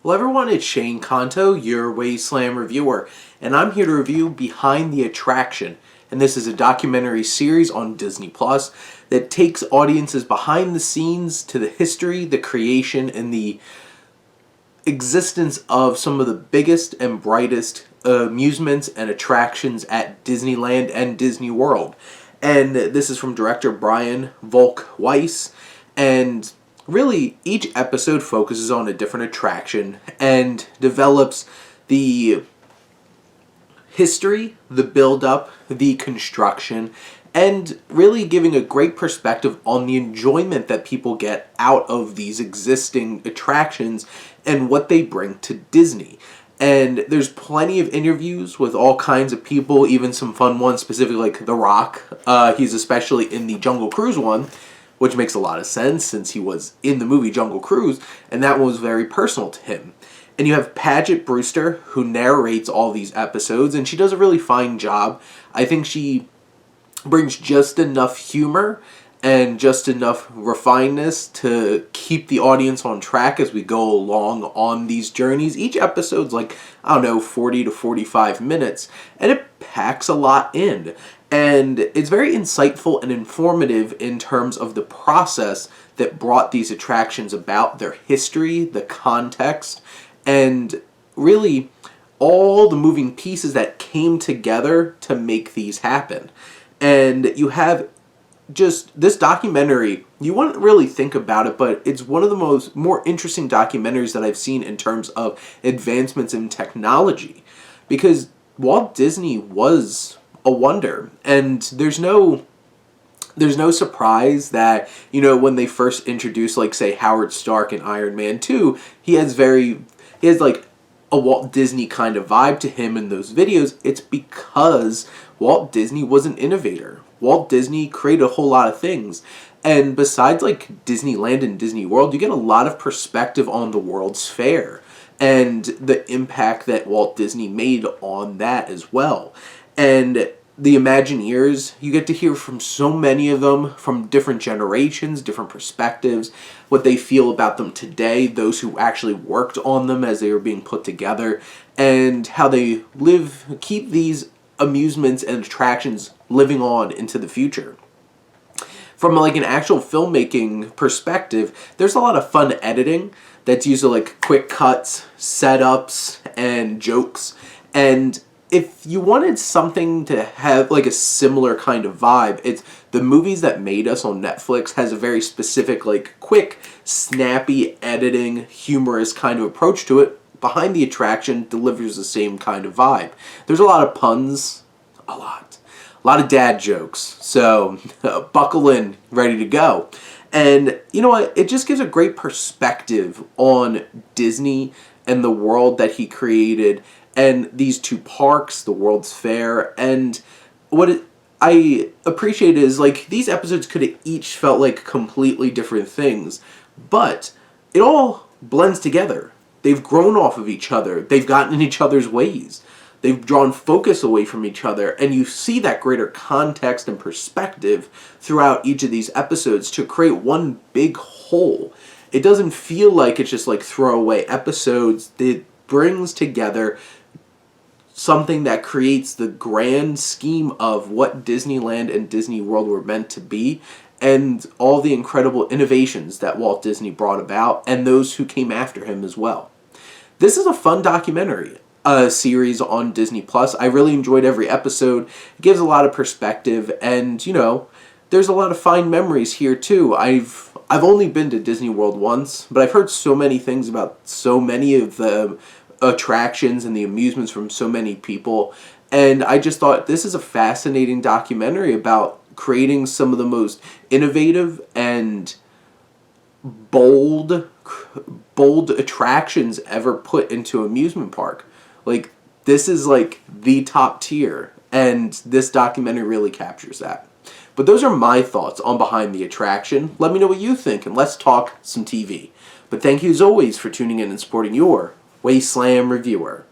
Hello everyone, it's Shane Kanto, your Wasteland reviewer, and I'm here to review Behind the Attraction. And this is a documentary series on Disney Plus that takes audiences behind the scenes to the history, the creation, and the existence of some of the biggest and brightest amusements and attractions at Disneyland and Disney World. And this is from director Brian Volk-Weiss, and really, each episode focuses on a different attraction and develops the history, the build-up, the construction, and really giving a great perspective on the enjoyment that people get out of these existing attractions and what they bring to Disney. And there's plenty of interviews with all kinds of people, even some fun ones, specifically like The Rock. He's especially in the Jungle Cruise one, which makes a lot of sense since he was in the movie Jungle Cruise, and that one was very personal to him. And you have Paget Brewster, who narrates all these episodes, and she does a really fine job. I think she brings just enough humor and just enough refinedness to keep the audience on track as we go along on these journeys. Each episode's like, 40 to 45 minutes, and it packs a lot in. And it's very insightful and informative in terms of the process that brought these attractions about, their history, the context, and really all the moving pieces that came together to make these happen. And you have just this documentary, you wouldn't really think about it, but it's one of the more interesting documentaries that I've seen in terms of advancements in technology. Because Walt Disney was a wonder, and there's no surprise that, when they first introduced, like, say, Howard Stark in Iron Man 2, he has like a Walt Disney kind of vibe to him in those videos. It's because Walt Disney was an innovator. Walt Disney created a whole lot of things. And besides like Disneyland and Disney World, you get a lot of perspective on the World's Fair and the impact that Walt Disney made on that as well. And the Imagineers, you get to hear from so many of them, from different generations, different perspectives, what they feel about them today, those who actually worked on them as they were being put together, and how they keep these amusements and attractions living on into the future. From like an actual filmmaking perspective, there's a lot of fun editing that's used to like quick cuts, setups, and jokes. And if you wanted something to have like a similar kind of vibe, it's The Movies That Made Us on Netflix has a very specific, like, quick, snappy editing, humorous kind of approach to it. Behind the Attraction delivers the same kind of vibe. There's a lot of puns, a lot of dad jokes, so buckle in, ready to go. And you know what? It just gives a great perspective on Disney and the world that he created, and these two parks, the World's Fair, and I appreciate is, like, these episodes could have each felt like completely different things, but it all blends together. They've grown off of each other. They've gotten in each other's ways. They've drawn focus away from each other, and you see that greater context and perspective throughout each of these episodes to create one big whole. It doesn't feel like it's just like throwaway episodes. It brings together something that creates the grand scheme of what Disneyland and Disney World were meant to be, and all the incredible innovations that Walt Disney brought about, and those who came after him as well. This is a fun documentary, a series on Disney Plus. I really enjoyed every episode. It gives a lot of perspective, and there's a lot of fine memories here too. I've only been to Disney World once, but I've heard so many things about so many of the attractions and the amusements from so many people, and I just thought this is a fascinating documentary about creating some of the most innovative and bold attractions ever put into an amusement park. Like, this is like the top tier, and this documentary really captures that. But those are my thoughts on Behind the Attraction. Let me know what you think, and let's talk some TV. But thank you as always for tuning in and supporting your Wasteland reviewer.